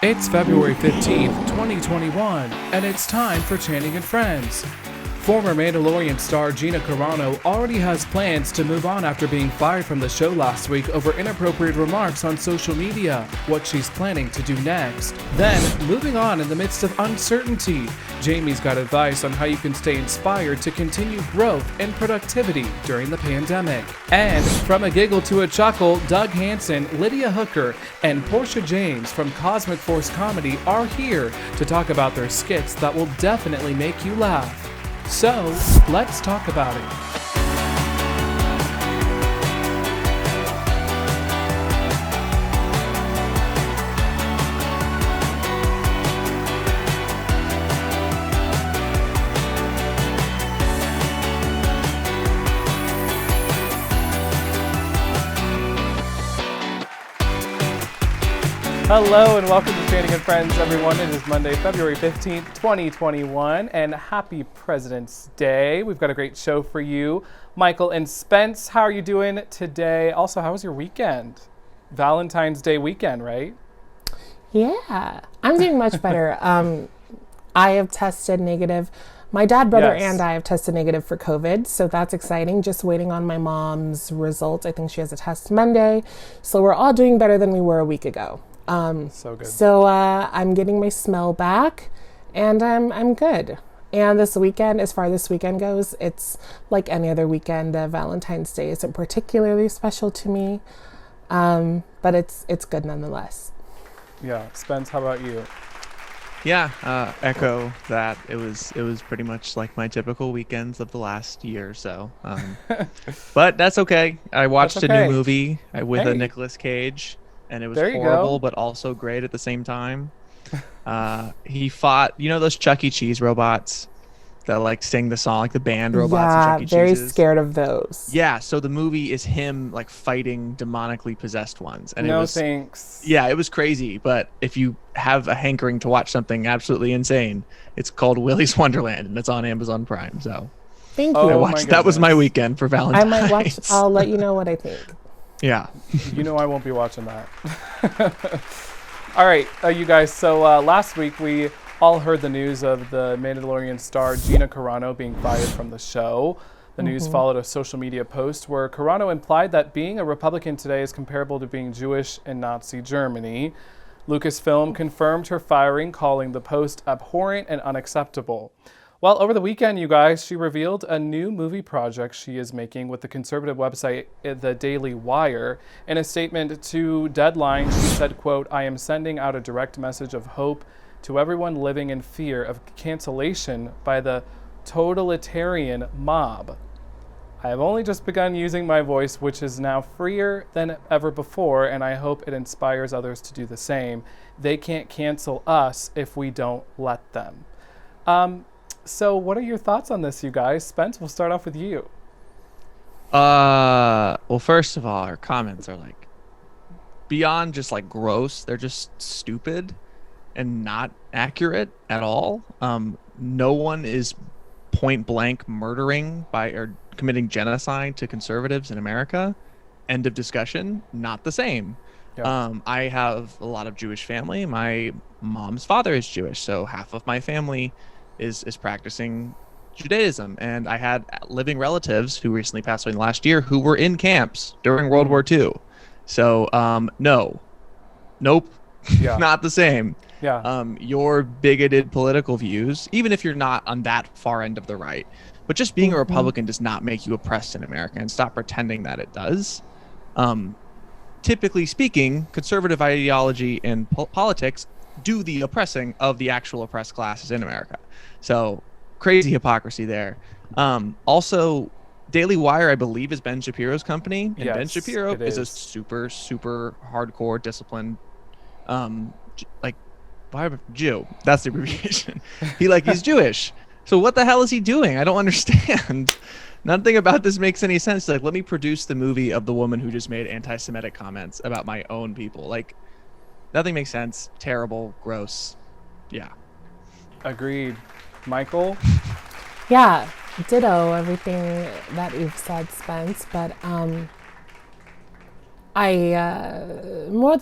It's February 15th, 2021, and it's time for Channing and Friends. Former Mandalorian star Gina Carano already has plans to move on after being fired from the show last week over inappropriate remarks on social media, what she's planning to do next. Then, moving on in the midst of uncertainty, Jamie's got advice on how you can stay inspired to continue growth and productivity during the pandemic. And from a giggle to a chuckle, Doug Hanson, Lydia Hooker, and Porsche James from Cosmic Force Comedy are here to talk about their skits that will definitely make you laugh. So, let's talk about it. Hello and welcome to Channing and Friends, everyone. It is Monday, February 15th, 2021, and happy President's Day. We've got a great show for you. Michael and Spence, how are you doing today? Also, how was your weekend? Valentine's Day weekend, right? Yeah, I'm doing much better. I have tested negative. My dad, brother, and I have tested negative for COVID, so that's exciting. Just waiting on my mom's results. I think she has a test Monday. So we're all doing better than we were a week ago. So good. So I'm getting my smell back, and I'm good. And this weekend, as far as this weekend goes, it's like any other weekend. Valentine's Day isn't particularly special to me, but it's good nonetheless. Yeah, Spence, how about you? Yeah, echo that. It was pretty much like my typical weekends of the last year or so. But that's okay. I watched a new movie with a Nicolas Cage. And it was horrible, but also great at the same time. He fought, those Chuck E. Cheese robots that like sing the song, like the band robots. Yeah, and Chuck E. very Cheese's. Scared of those. Yeah, so the movie is him like fighting demonically possessed ones. And no thanks. Yeah, it was crazy. But if you have a hankering to watch something absolutely insane, it's called Willy's Wonderland, and it's on Amazon Prime. So thank you. That was my weekend for Valentine's. I might watch. I'll let you know what I think. Yeah. You know I won't be watching that. All right, you guys. So last week we all heard the news of the Mandalorian star Gina Carano being fired from the show. The news followed a social media post where Carano implied that being a Republican today is comparable to being Jewish in Nazi Germany. Lucasfilm confirmed her firing, calling the post abhorrent and unacceptable. Well, over the weekend, you guys, she revealed a new movie project she is making with the conservative website The Daily Wire. In a statement to Deadline, she said, quote, "I am sending out a direct message of hope to everyone living in fear of cancellation by the totalitarian mob. I have only just begun using my voice, which is now freer than ever before, and I hope it inspires others to do the same. They can't cancel us if we don't let them." So what are your thoughts on this, you guys? Spence, we'll start off with you. Well, first of all, her comments are like beyond just like gross. They're just stupid and not accurate at all. No one is point blank murdering or committing genocide to conservatives in America. End of discussion. Not the same. Yeah. I have a lot of Jewish family. My mom's father is Jewish, so half of my family is practicing Judaism, and I had living relatives who recently passed away in the last year who were in camps during World War II. So nope, yeah. Not the same. Yeah. Your bigoted political views, even if you're not on that far end of the right, but just being a Republican does not make you oppressed in America, and stop pretending that it does. Typically speaking, conservative ideology and politics do the oppressing of the actual oppressed classes in America. So crazy hypocrisy there. Also, Daily Wire, I believe, is Ben Shapiro's company. And yes, Ben Shapiro is a super, super hardcore, disciplined, Jew. That's the abbreviation. He's Jewish. So what the hell is he doing? I don't understand. Nothing about this makes any sense. Like, let me produce the movie of the woman who just made anti-Semitic comments about my own people. Like, nothing makes sense. Terrible. Gross. Yeah. Agreed. Michael? Yeah, ditto everything that you've said, Spence. But the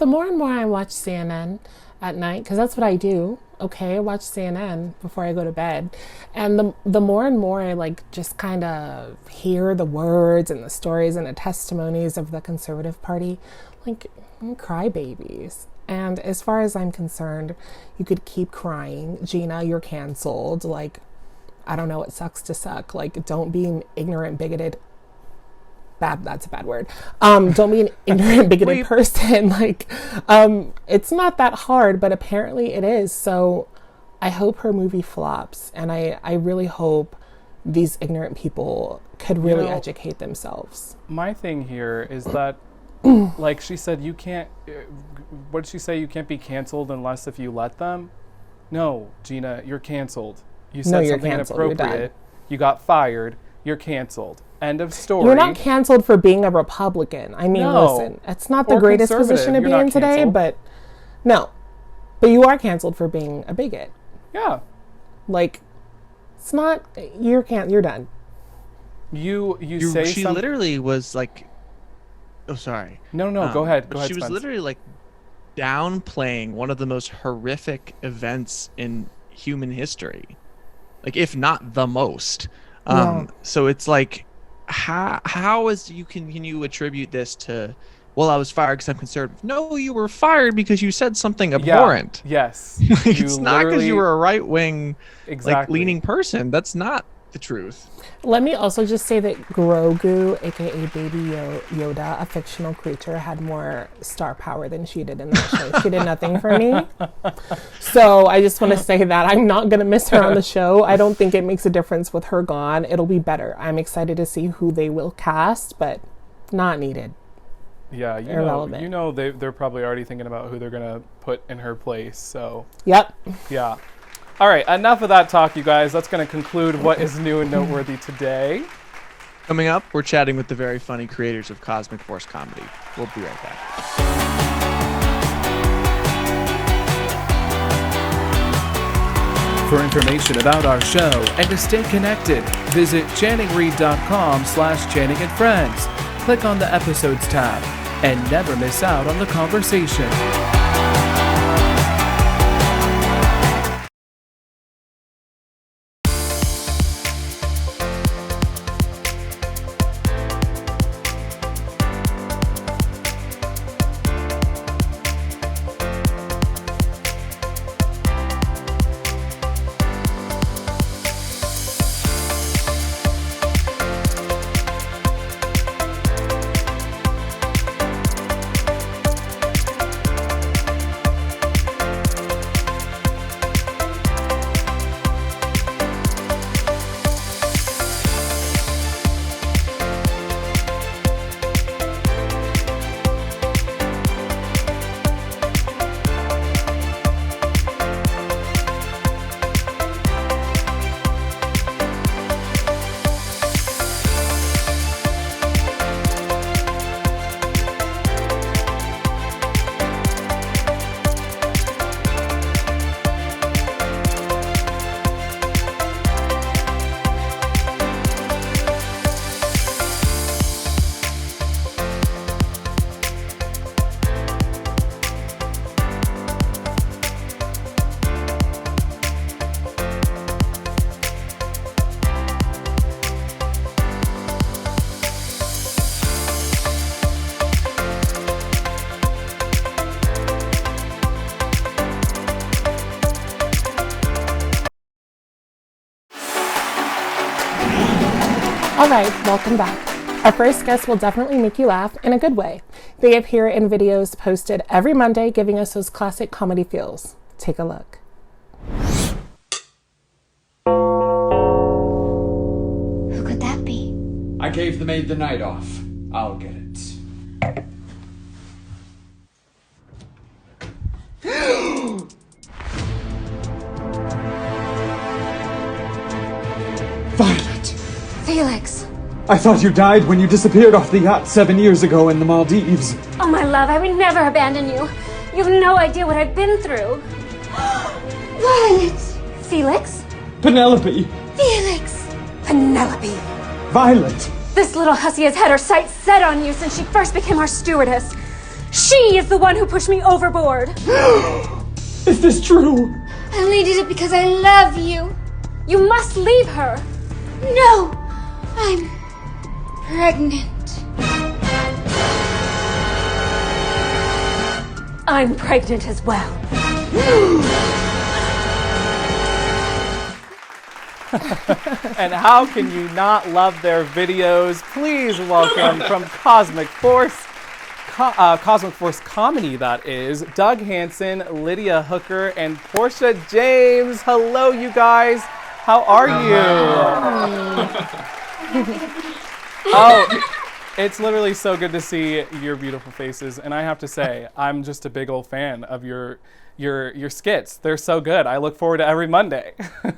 more and more I watch CNN, at night, because that's what I do. Okay, I watch CNN before I go to bed. And the more and more I like just kind of hear the words and the stories and the testimonies of the Conservative Party, like, crybabies. And as far as I'm concerned, you could keep crying. Gina, you're canceled. Like, I don't know, it sucks to suck. Like, don't be an ignorant, bigoted, that's a bad word. Don't be an ignorant, bigoted person. Like, it's not that hard, but apparently it is. So I hope her movie flops. And I really hope these ignorant people could really educate themselves. My thing here is that, like she said, you can't, what did she say? You can't be canceled unless if you let them? No, Gina, you're canceled. You said something inappropriate. You got fired. You're canceled. End of story. You're not canceled for being a Republican. I mean, listen, it's not the greatest position to be in today, but no. But you are canceled for being a bigot. Yeah. Like, it's not, you're done. You say she literally was like, oh, sorry. No, go ahead. Go ahead, She was Spence. literally like downplaying one of the most horrific events in human history. Like, if not the most. So it's like, how is can you attribute this to, well, I was fired because I'm conservative? No, you were fired because you said something abhorrent. Yeah, yes. Like, it's not because you were a right-wing, like, leaning person. That's not the truth. Let me also just say that Grogu, aka Baby Yoda, a fictional creature, had more star power than she did in that show. She did nothing for me. So I just want to say that I'm not going to miss her on the show. I don't think it makes a difference with her gone. It'll be better. I'm excited to see who they will cast, but not needed. Yeah, irrelevant. They're probably already thinking about who they're going to put in her place. So yep. Yeah. All right, enough of that talk, you guys. That's going to conclude what is new and noteworthy today. Coming up, we're chatting with the very funny creators of Cosmic Force Comedy. We'll be right back. For information about our show and to stay connected, visit channingreed.com/channingandfriends. Click on the Episodes tab and never miss out on the conversation. All right, welcome back. Our first guest will definitely make you laugh in a good way. They appear in videos posted every Monday, giving us those classic comedy feels. Take a look. Who could that be? I gave the maid the night off. I'll get it. Violet! Felix! I thought you died when you disappeared off the yacht 7 years ago in the Maldives. Oh, my love, I would never abandon you. You have no idea what I've been through. Violet! Felix? Penelope! Felix! Penelope! Violet! This little hussy has had her sights set on you since she first became our stewardess. She is the one who pushed me overboard. Is this true? I only did it because I love you. You must leave her. No, I'm pregnant. I'm pregnant as well. And how can you not love their videos? Please welcome from Cosmic Force Comedy, that is, Doug Hanson, Lydia Hooker, and Porsche James. Hello, you guys. How are you? Oh, it's literally so good to see your beautiful faces. And I have to say, I'm just a big old fan of your skits. They're so good. I look forward to every Monday.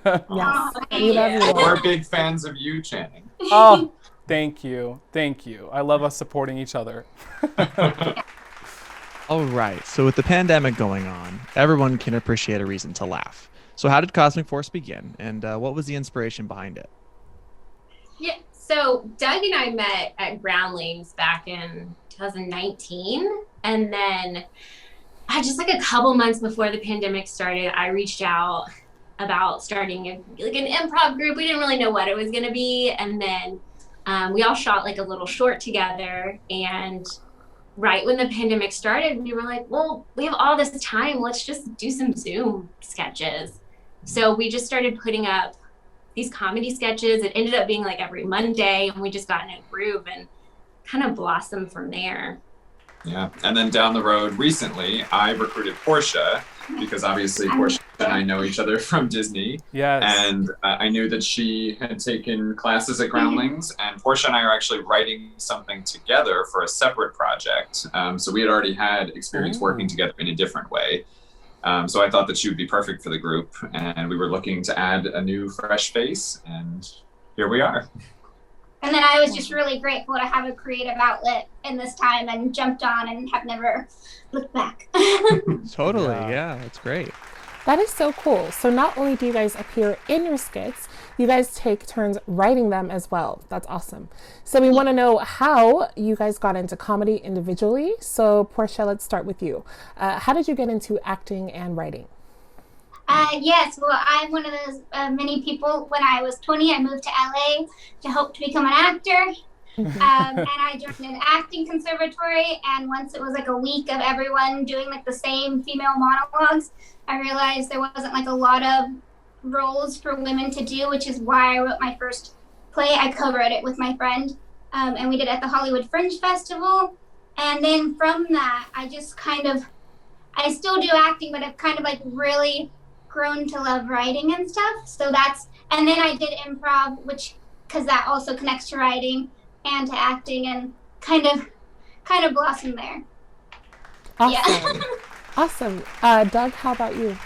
Yes, we love you. We're big fans of you, Channing. Oh, thank you. Thank you. I love us supporting each other. All right. So with the pandemic going on, everyone can appreciate a reason to laugh. So how did Cosmic Force begin, and what was the inspiration behind it? Yeah, so Doug and I met at Groundlings back in 2019, and then just like a couple months before the pandemic started, I reached out about starting an improv group. We didn't really know what it was going to be, and then we all shot like a little short together, and right when the pandemic started, we were like, well, we have all this time, let's just do some Zoom sketches. So we just started putting up these comedy sketches. It ended up being like every Monday, and we just got in a groove and kind of blossomed from there. Yeah, and then down the road recently, I recruited Porsche because obviously Porsche and I know each other from Disney. Yes. And I knew that she had taken classes at Groundlings, and Porsche and I are actually writing something together for a separate project. So we had already had experience working together in a different way. So I thought that she would be perfect for the group, and we were looking to add a new fresh face, and here we are. And then I was just really grateful to have a creative outlet in this time and jumped on and have never looked back. Totally, yeah, that's great. That is so cool. So not only do you guys appear in your skits, you guys take turns writing them as well. That's awesome. So we want to know how you guys got into comedy individually. So Porsche, let's start with you. How did you get into acting and writing? Yes, well, I'm one of those many people. When I was 20, I moved to LA to hope to become an actor. And I joined an acting conservatory, and once it was like a week of everyone doing like the same female monologues, I realized there wasn't like a lot of roles for women to do, which is why I wrote my first play. I co-wrote it with my friend, and we did it at the Hollywood Fringe Festival. And then from that, I just I still do acting, but I've kind of like really grown to love writing and stuff. So and then I did improv, because that also connects to writing and to acting, and kind of blossomed there. Awesome. Yeah. Awesome. Doug, how about you?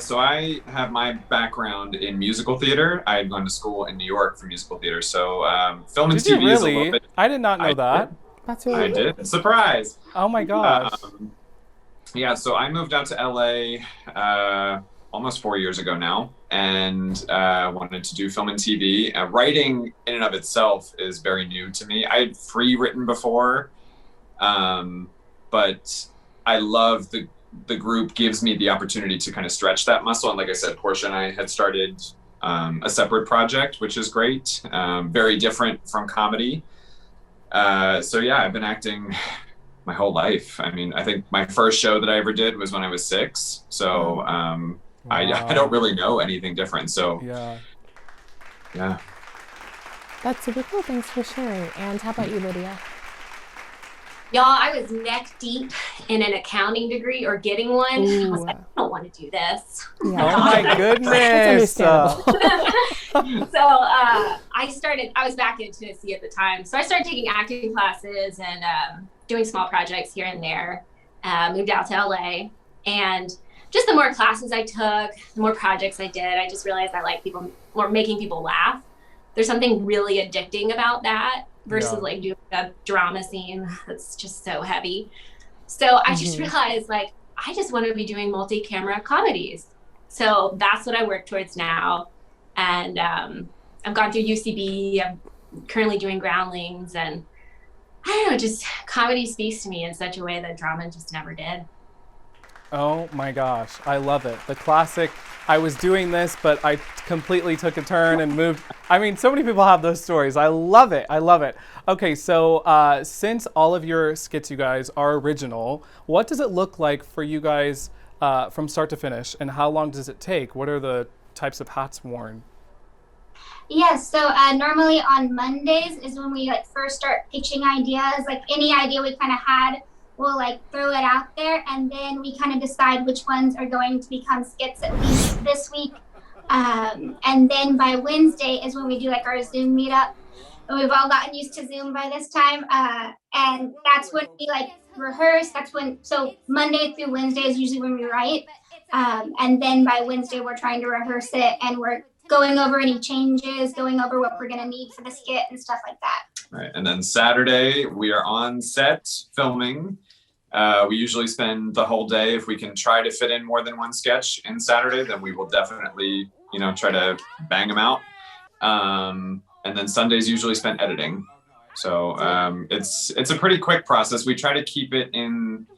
So I have my background in musical theater. I had gone to school in New York for musical theater. So film and Did you TV is a really? little bit. I did not know that. That's really I did. Surprise. Oh my gosh. Yeah, so I moved out to LA almost 4 years ago now, and wanted to do film and TV. Writing in and of itself is very new to me. I had free written before, but I love the group gives me the opportunity to kind of stretch that muscle. And like I said, Porsche and I had started a separate project, which is great, very different from comedy. So yeah, I've been acting my whole life. I mean, I think my first show that I ever did was when I was 6. So I don't really know anything different. So yeah. That's super cool. Thanks for sharing. And how about you, Lydia? Y'all, I was neck deep in an accounting degrry or getting one. I was like, I don't want to do this. Yeah. Oh my goodness. That's understandable. So I was back in Tennessee at the time. So I started taking acting classes and doing small projects here and there. Moved out to LA, and just the more classes I took, the more projects I did, I just realized I like making people laugh. There's something really addicting about that versus like doing a drama scene that's just so heavy. So I just realized like, I just want to be doing multi-camera comedies. So that's what I work towards now. And I've gone through UCB, I'm currently doing Groundlings, and I don't know, just comedy speaks to me in such a way that drama just never did. Oh my gosh, I love it. The classic, I was doing this, but I completely took a turn and moved. I mean, so many people have those stories. I love it. I love it. Okay, so since all of your skits, you guys, are original, what does it look like for you guys from start to finish, and how long does it take? What are the types of hats worn? Yes, so normally on Mondays is when we like first start pitching ideas. Like any idea we kind of had, we'll like throw it out there, and then we kind of decide which ones are going to become skits at least this week. And then by Wednesday is when we do like our Zoom meetup. And we've all gotten used to Zoom by this time, and that's when we like rehearse. That's when, so Monday through Wednesday is usually when we write, and then by Wednesday we're trying to rehearse it, and we're going over any changes, going over what we're going to need for the skit and stuff like that. Right. And then Saturday, we are on set filming. We usually spend the whole day. If we can try to fit in more than one sketch in Saturday, then we will definitely, try to bang them out. And then Sunday's usually spent editing. So it's a pretty quick process. We try to keep it in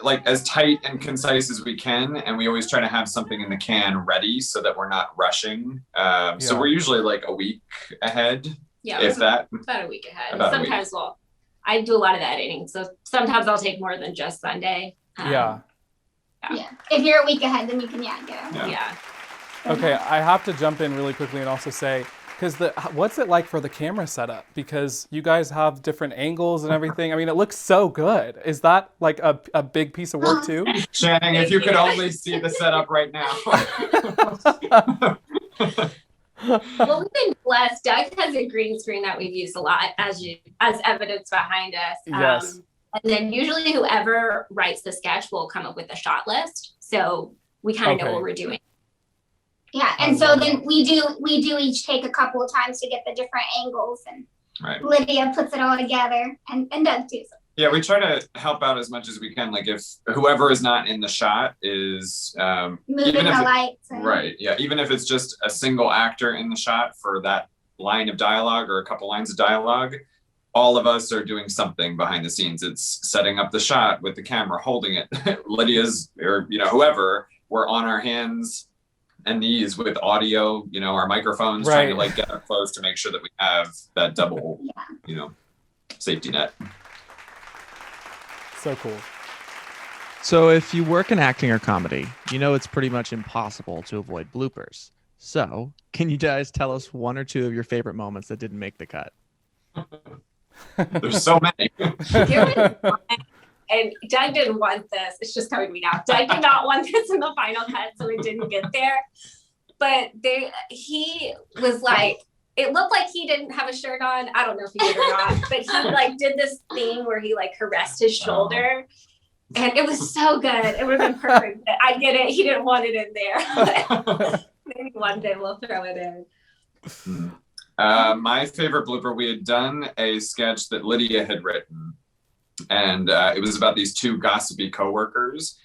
like as tight and concise as we can, and we always try to have something in the can ready so that we're not rushing. So we're usually like a week ahead. Yeah, if that. About a week ahead. Sometimes I do a lot of the editing, so sometimes I'll take more than just Sunday. Yeah. If you're a week ahead, then you can get it. Yeah. Okay, I have to jump in really quickly and also say, because what's it like for the camera setup? Because you guys have different angles and everything. I mean, it looks so good. Is that like a big piece of work too? Channing, if you could only see the setup right now. Well, we've been blessed. Doug has a green screen that we've used a lot as evidence behind us. Yes. And then usually whoever writes the sketch will come up with a shot list. So we kind of know what we're doing. Yeah, and so then we do each take a couple of times to get the different angles, and Lydia puts it all together, and Doug too. So. Yeah, we try to help out as much as we can. Like if whoever is not in the shot is moving the lights. Right. Yeah. Even if it's just a single actor in the shot for that line of dialogue or a couple lines of dialogue, all of us are doing something behind the scenes. It's setting up the shot with the camera, holding it. Lydia's or whoever, we're on our hands and knees with audio, our microphones, trying to like get up close to make sure that we have that double, safety net. So cool. So if you work in acting or comedy, it's pretty much impossible to avoid bloopers. So can you guys tell us one or two of your favorite moments that didn't make the cut? There's so many. And Doug didn't want this. It's just coming to me now. Doug did not want this in the final cut, so it didn't get there. But he was like, it looked like he didn't have a shirt on. I don't know if he did or not, but he like did this thing where he like caressed his shoulder, and it was so good. It would have been perfect. I get it. He didn't want it in there. Maybe one day we'll throw it in. My favorite blooper, we had done a sketch that Lydia had written. And it was about these two gossipy coworkers,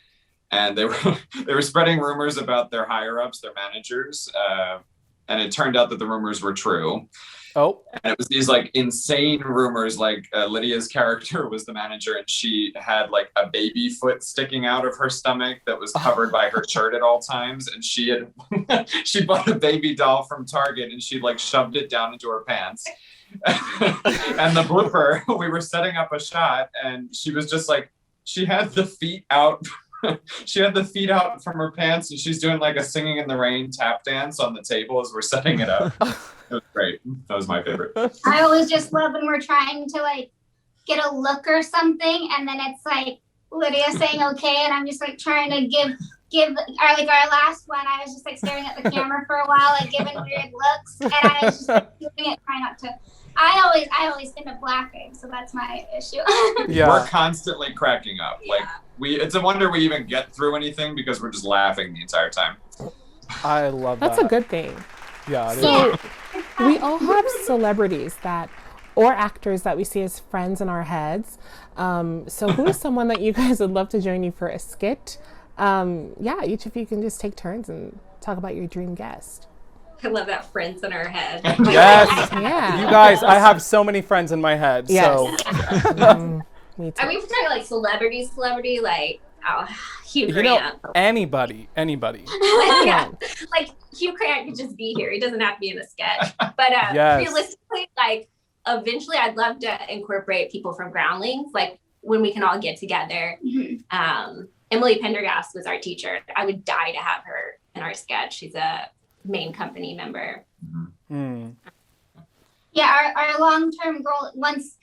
and they were spreading rumors about their higher ups, their managers, and it turned out that the rumors were true. Oh, and it was these like insane rumors. Like Lydia's character was the manager, and she had like a baby foot sticking out of her stomach that was covered by her shirt at all times. And she bought a baby doll from Target, and she like shoved it down into her pants. And the blooper, we were setting up a shot, and she was just like, she had the feet out. She had the feet out from her pants, and she's doing like a Singing in the Rain tap dance on the table as we're setting it up. It was great. That was my favorite. I always just love when we're trying to like get a look or something, and then it's like Lydia saying okay, and I'm just like trying to give our last one. I was just like staring at the camera for a while, like giving weird looks, and I was just like doing it, trying not to. I always end up laughing, so that's my issue. Yeah, we're constantly cracking up. Like it's a wonder we even get through anything because we're just laughing the entire time. I love that. That's a good thing. Yeah. It So is. we all have celebrities or actors that we see as friends in our heads. So who is someone that you guys would love to join you for a skit? Each of you can just take turns and talk about your dream guest. I love that friends in our head. Yes. Yeah. You guys, I have so many friends in my head. Yes. So. Me too. I mean, we're talking like celebrity, like Oh, Hugh You know, Grant. anybody. Yeah. Like Hugh Grant could just be here. He doesn't have to be in the sketch. But Yes. realistically, like eventually I'd love to incorporate people from Groundlings, like when we can all get together. Emily Pendergast was our teacher. I would die to have her in our sketch. She's a main company member. Yeah, our long-term goal, once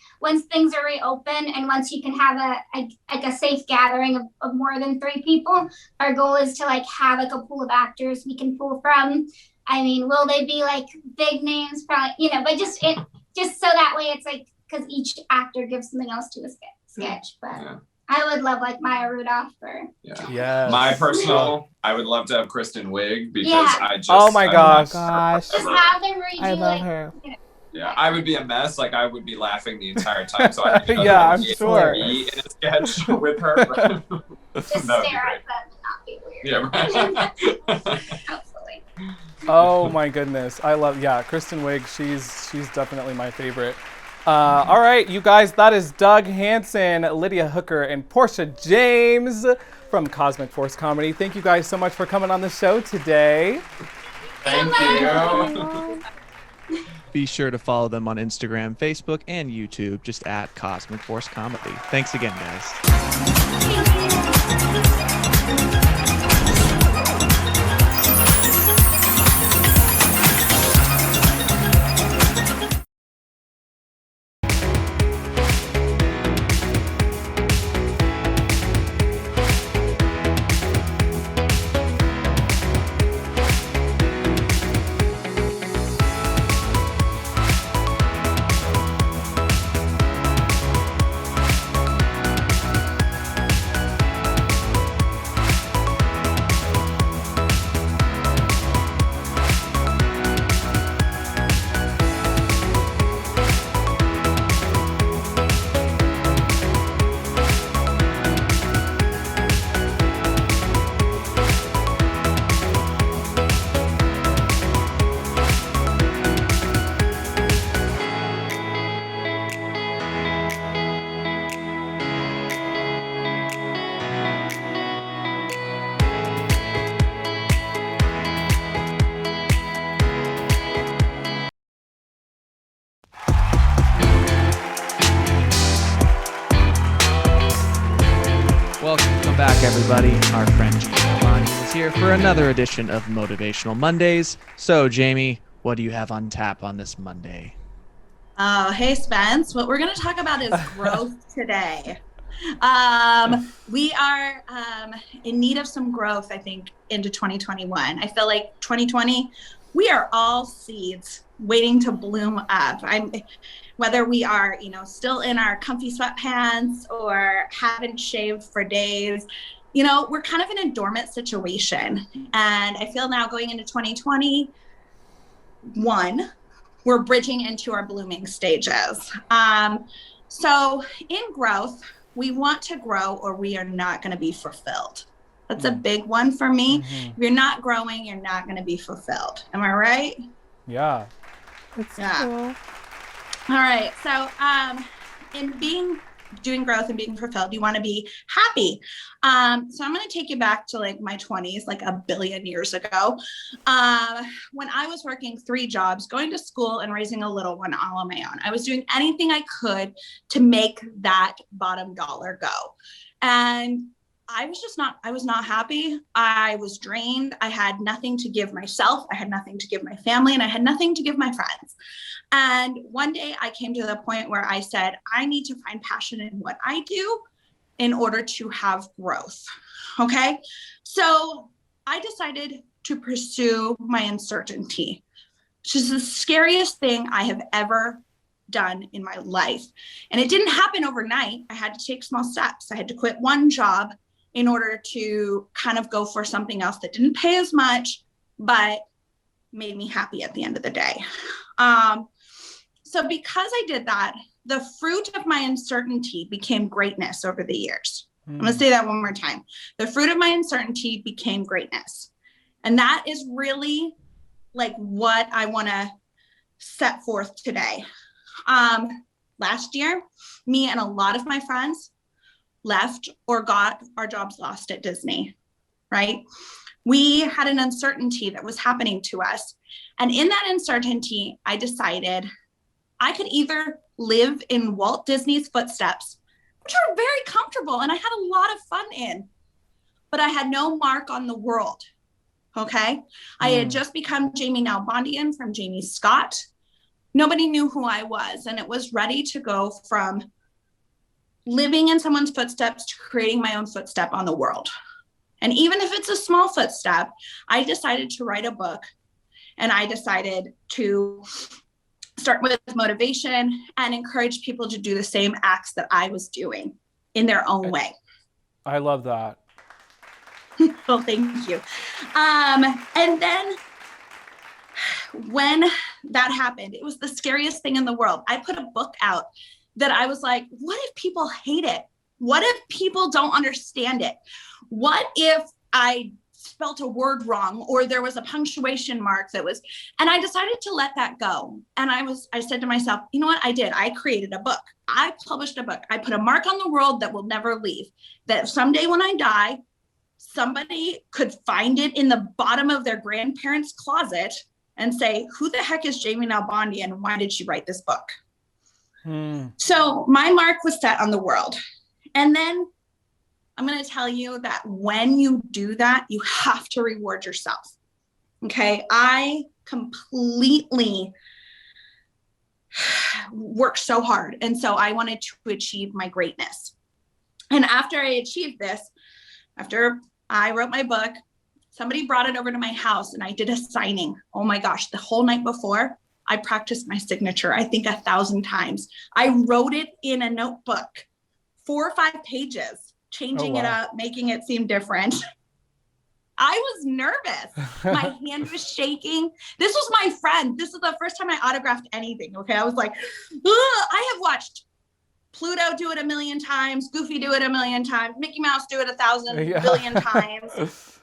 things are reopened and once you can have a safe gathering of more than 3 people, our goal is to like have like a pool of actors we can pull from. I mean, will they be like big names? Probably, you know, but just so that way it's like, because each actor gives something else to a sketch. But I would love like Maya Rudolph or my personal. I would love to have Kristen Wiig because I just. Oh my gosh! Just have them redo. I love her. Yeah, I would be a mess. Like I would be laughing the entire time. So I think I'm sure. Be in a sketch with her. Just stare at them and not be weird. Yeah, right. Hopefully. Oh my goodness, I love Kristen Wiig. She's definitely my favorite. All right, you guys, that is Doug Hanson, Lydia Hooker, and Porsche James from Cosmic Force Comedy. Thank you guys so much for coming on the show today. Thank you. Be sure to follow them on Instagram, Facebook, and YouTube, just at Cosmic Force Comedy. Thanks again, guys. Welcome back, everybody. Our friend Jamie Nalbandyan is here for another edition of Motivational Mondays. So, Jamie, what do you have on tap on this Monday? Oh, hey, Spence. What we're going to talk about is growth today. We are in need of some growth, I think, into 2021. I feel like 2020, we are all seeds waiting to bloom up. Whether we are, still in our comfy sweatpants or haven't shaved for days, we're kind of in a dormant situation. And I feel now going into 2021, we're bridging into our blooming stages. So in growth, we want to grow or we are not going to be fulfilled. That's a big one for me. If you're not growing, you're not going to be fulfilled. Am I right? Yeah. That's cool. All right. So in doing growth and being fulfilled, you want to be happy. So I'm going to take you back to like my 20s, like a billion years ago, when I was working 3 jobs, going to school and raising a little one all on my own. I was doing anything I could to make that bottom dollar go. And I was not happy. I was drained. I had nothing to give myself. I had nothing to give my family, and I had nothing to give my friends. And one day I came to the point where I said, I need to find passion in what I do in order to have growth. Okay. So I decided to pursue my uncertainty, which is the scariest thing I have ever done in my life. And it didn't happen overnight. I had to take small steps. I had to quit one job in order to kind of go for something else that didn't pay as much, but made me happy at the end of the day. So because I did that, the fruit of my uncertainty became greatness over the years. I'm going to say that one more time. The fruit of my uncertainty became greatness. And that is really like what I want to set forth today. Last year, me and a lot of my friends left or got our jobs lost at Disney, right? We had an uncertainty that was happening to us. And in that uncertainty, I decided I could either live in Walt Disney's footsteps, which are very comfortable and I had a lot of fun in, but I had no mark on the world. Okay. I had just become Jamie Nalbandyan from Jamie Scott. Nobody knew who I was, and it was ready to go from living in someone's footsteps to creating my own footstep on the world. And even if it's a small footstep, I decided to write a book, and I decided to start with motivation and encourage people to do the same acts that I was doing in their own way. I love that. Well, thank you. And then when that happened, it was the scariest thing in the world. I put a book out that I was like, what if people hate it? What if people don't understand it? What if I spelt a word wrong or there was a punctuation mark that was, and I decided to let that go. And I said to myself, you know what I did? I created a book. I published a book. I put a mark on the world that will never leave, that someday when I die, somebody could find it in the bottom of their grandparents' closet and say, who the heck is Jamie Nalbandyan and why did she write this book? So my mark was set on the world. And then I'm going to tell you that when you do that, you have to reward yourself. Okay. I completely worked so hard. And so I wanted to achieve my greatness. And after I achieved this, after I wrote my book, somebody brought it over to my house and I did a signing. Oh my gosh, the whole night before, I practiced my signature, I think 1,000 times. I wrote it in a notebook, 4 or 5 pages, changing it up, making it seem different. I was nervous. My hand was shaking. This was my friend. This is the first time I autographed anything. Okay. I was like, I have watched Pluto do it 1 million times, Goofy do it 1 million times, Mickey Mouse do it 1,000 billion times.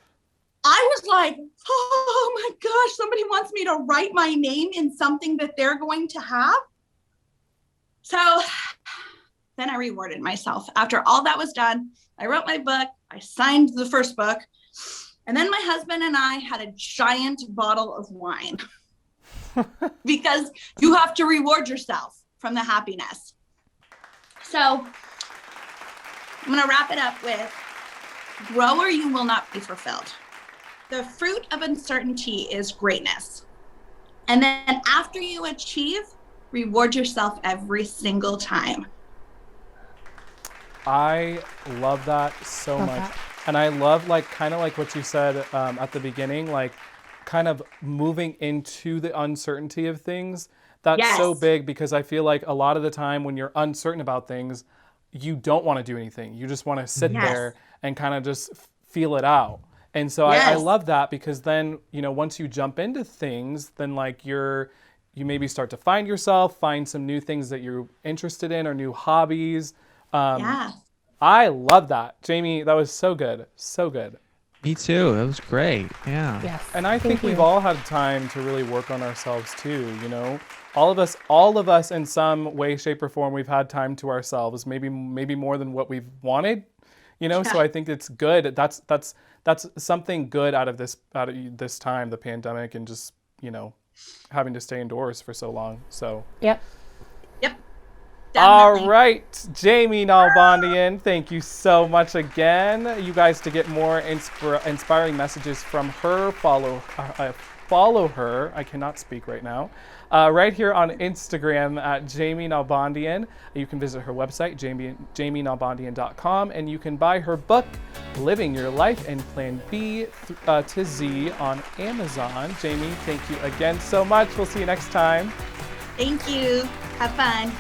I was like, oh my gosh, somebody wants me to write my name in something that they're going to have. So then I rewarded myself. After all that was done, I wrote my book, I signed the first book, and then my husband and I had a giant bottle of wine because you have to reward yourself from the happiness. So I'm going to wrap it up with, grow or you will not be fulfilled. The fruit of uncertainty is greatness. And then after you achieve, reward yourself every single time. I love that so much. And I love kind of like what you said at the beginning, like kind of moving into the uncertainty of things. That's so big because I feel like a lot of the time when you're uncertain about things, you don't want to do anything. You just want to sit there and kind of just feel it out. And so I love that because then, you know, once you jump into things, then like you maybe start to find yourself, find some new things that you're interested in or new hobbies. I love that. Jamie, that was so good. So good. Me too. It was great. Yeah. Yes. And I think we've all had time to really work on ourselves too, you know. All of us in some way, shape, or form, we've had time to ourselves, maybe more than what we've wanted, you know. So I think it's good. That's something good out of this time, the pandemic, and just, you know, having to stay indoors for so long. So Yep. Definitely. All right, Jamie Nalbandyan, thank you so much again. You guys, to get more inspiring messages from her, follow her. I cannot speak right now. Right here on Instagram at Jamie Nalbandyan. You can visit her website, jamienalbandyan.com, and you can buy her book, Living Your Life in Plan B to Z, on Amazon. Jamie, thank you again so much. We'll see you next time. Thank you. Have fun.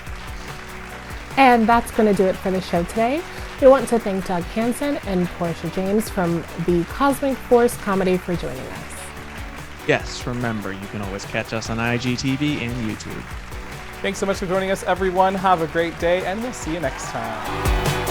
And that's going to do it for the show today. We want to thank Doug Hanson and Porsche James from the Cosmic Force Comedy for joining us. Yes, remember, you can always catch us on IGTV and YouTube. Thanks so much for joining us, everyone. Have a great day, and we'll see you next time.